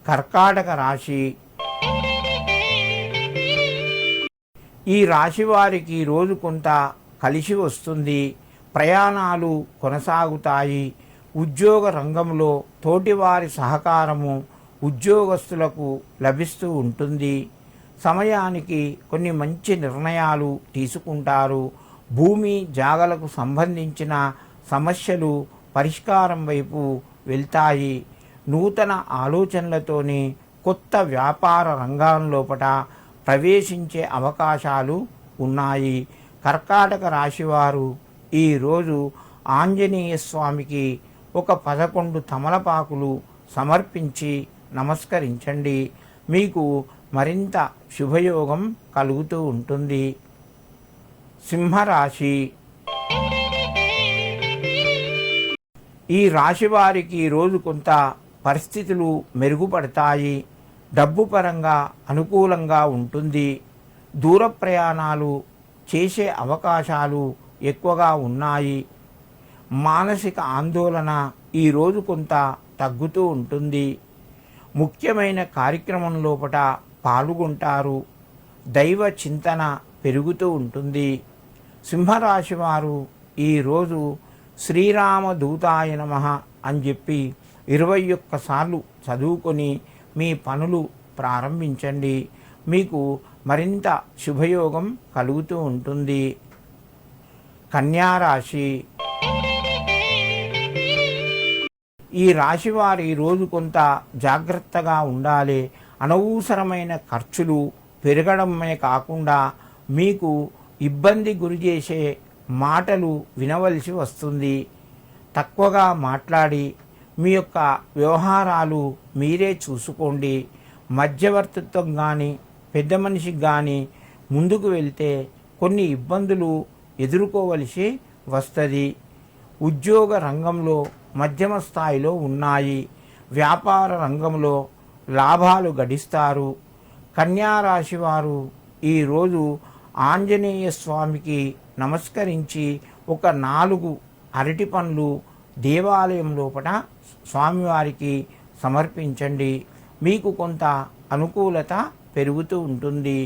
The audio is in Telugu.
కర్కాటక రాశి. ఈ రాశి వారికి రోజు కొంత కలిసి వస్తుంది. ప్రయాణాలు కొనసాగుతాయి. ఉద్యోగ రంగంలో తోటివారి సహకారము ఉద్యోగస్తులకు లభిస్తూ ఉంటుంది. సమయానికి కొన్ని మంచి నిర్ణయాలు తీసుకుంటారు. భూమి జాగలకు సంబంధించిన సమస్యలు పరిష్కారం వైపు వెళ్తాయి. నూతన ఆలోచనలతోని కొత్త వ్యాపార రంగంలోపట ప్రవేశించే అవకాశాలు ఉన్నాయి. కర్కాటక రాశివారు ఈరోజు ఆంజనేయ స్వామికి ఒక 11 తమలపాకులు సమర్పించి నమస్కరించండి. మీకు మరింత శుభయోగం కలుగుతూ ఉంటుంది. సింహరాశి. ఈ రాశి వారికి రోజు కొంత పరిస్థితులు మెరుగుపడతాయి. డబ్బు పరంగా అనుకూలంగా ఉంటుంది. దూర ప్రయాణాలు చేసే అవకాశాలు ఎక్కువగా ఉన్నాయి. మానసిక ఆందోళన ఈరోజు కొంత తగ్గుతూ ఉంటుంది. ముఖ్యమైన కార్యక్రమం లోపట పాల్గొంటారు. దైవ చింతన పెరుగుతూ ఉంటుంది. సింహరాశి వారు ఈరోజు శ్రీరామ దూతాయ నమః అని చెప్పి 21 సార్లు చదువుకొని మీ పనులు ప్రారంభించండి. మీకు మరింత శుభయోగం కలుగుతూ ఉంటుంది. కన్యారాశి. ఈ రాశి వారి రోజు కొంత జాగ్రత్తగా ఉండాలి. అనవసరమైన ఖర్చులు పెరగడమే కాకుండా మీకు ఇబ్బంది గురి చేసే మాటలు వినవలసి వస్తుంది. తక్కువగా మాట్లాడి మీ యొక్క వ్యవహారాలు మీరే చూసుకోండి. మధ్యవర్తిత్వం కానీ పెద్ద మనిషికి కానీ ముందుకు వెళ్తే కొన్ని ఇబ్బందులు ఎదుర్కోవలసి వస్తుంది. ఉద్యోగ రంగంలో మధ్యమ స్థాయిలో ఉన్నాయి. వ్యాపార రంగంలో లాభాలు గడిస్తారు. కన్యారాశి వారు ఈరోజు ఆంజనేయ స్వామికి నమస్కరించి ఒక 4 అరటి పండ్లు దేవాలయం లోపల స్వామివారికి సమర్పించండి. మీకు కొంత అనుకూలత పెరుగుతూ ఉంటుంది.